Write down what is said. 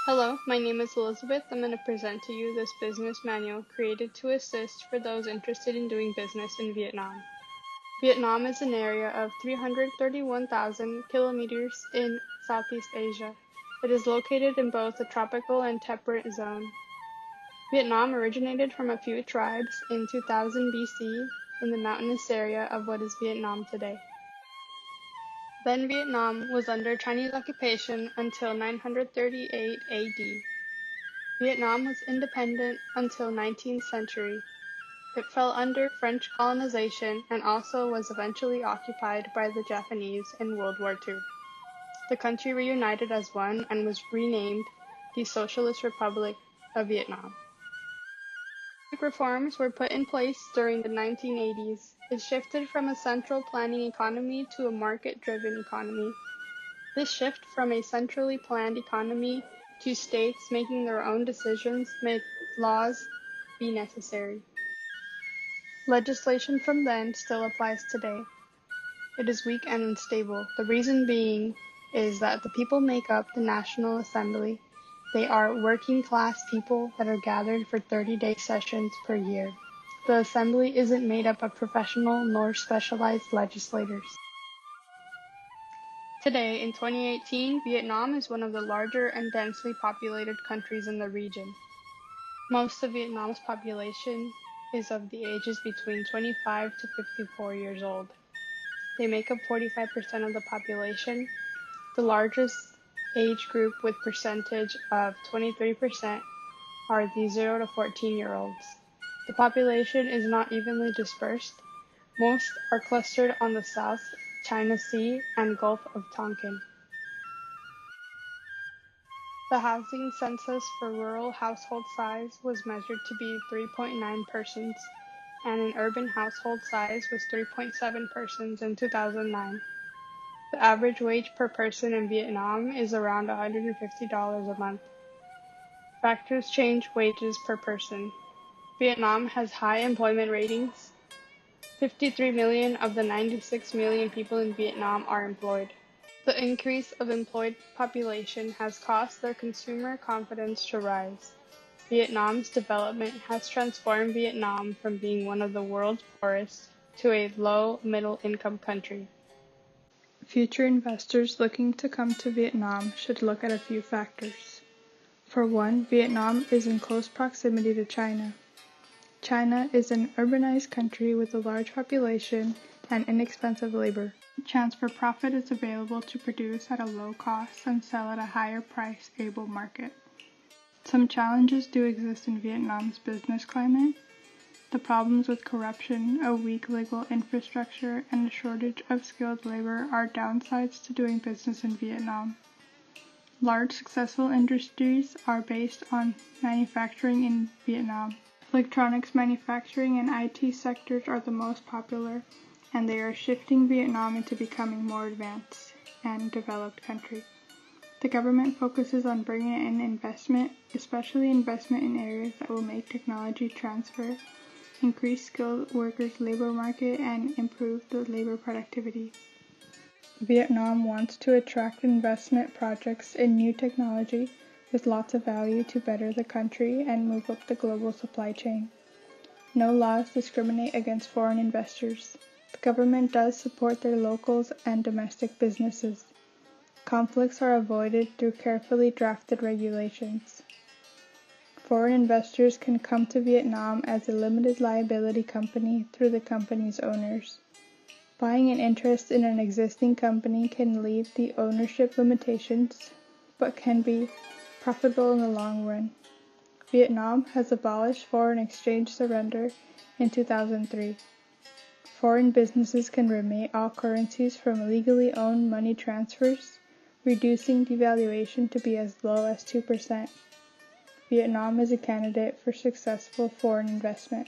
Hello, my name is Elizabeth. I'm going to present to you this business manual created to assist for those interested in doing business in Vietnam. Vietnam is an area of 331,000 kilometers in Southeast Asia. It is located in both the tropical and temperate zone. Vietnam originated from a few tribes in 2000 BC in the mountainous area of what is Vietnam today. Then Vietnam was under Chinese occupation until 938 AD. Vietnam was independent until 19th century. It fell under French colonization and also was eventually occupied by the Japanese in World War II. The country reunited as one and was renamed the Socialist Republic of Vietnam. Reforms were put in place during the 1980s. It shifted from a central planning economy to a market-driven economy. This shift from a centrally planned economy to states making their own decisions made laws be necessary. Legislation from then still applies today. It is weak and unstable. The reason being is that the people make up the National Assembly. They are working class people that are gathered for 30-day sessions per year. The Assembly isn't made up of professional nor specialized legislators. Today, in 2018, Vietnam is one of the larger and densely populated countries in the region. Most of Vietnam's population is of the ages between 25 to 54 years old. They make up 45% of the population. The largest age group with percentage of 23% are the 0 to 14-year-olds. The population is not evenly dispersed. Most are clustered on the South China Sea and Gulf of Tonkin. The housing census for rural household size was measured to be 3.9 persons, and an urban household size was 3.7 persons in 2009. The average wage per person in Vietnam is around $150 a month. Factors change wages per person. Vietnam has high employment ratings. 53 million of the 96 million people in Vietnam are employed. The increase of employed population has caused their consumer confidence to rise. Vietnam's development has transformed Vietnam from being one of the world's poorest to a low middle income country. Future investors looking to come to Vietnam should look at a few factors. For one, Vietnam is in close proximity to China. China is an urbanized country with a large population and inexpensive labor. Chance for profit is available to produce at a low cost and sell at a higher price able market. Some challenges do exist in Vietnam's business climate. The problems with corruption, a weak legal infrastructure, and a shortage of skilled labor are downsides to doing business in Vietnam. Large successful industries are based on manufacturing in Vietnam. Electronics manufacturing and IT sectors are the most popular, and they are shifting Vietnam into becoming more advanced and developed country. The government focuses on bringing in investment, especially investment in areas that will make technology transfer, increase skilled workers' labor market, and improve the labor productivity. Vietnam wants to attract investment projects in new technology with lots of value to better the country and move up the global supply chain. No laws discriminate against foreign investors. The government does support their locals and domestic businesses. Conflicts are avoided through carefully drafted regulations. Foreign investors can come to Vietnam as a limited liability company through the company's owners. Buying an interest in an existing company can leave the ownership limitations, but can be profitable in the long run. Vietnam has abolished foreign exchange surrender in 2003. Foreign businesses can remit all currencies from legally owned money transfers, reducing devaluation to be as low as 2%. Vietnam is a candidate for successful foreign investment.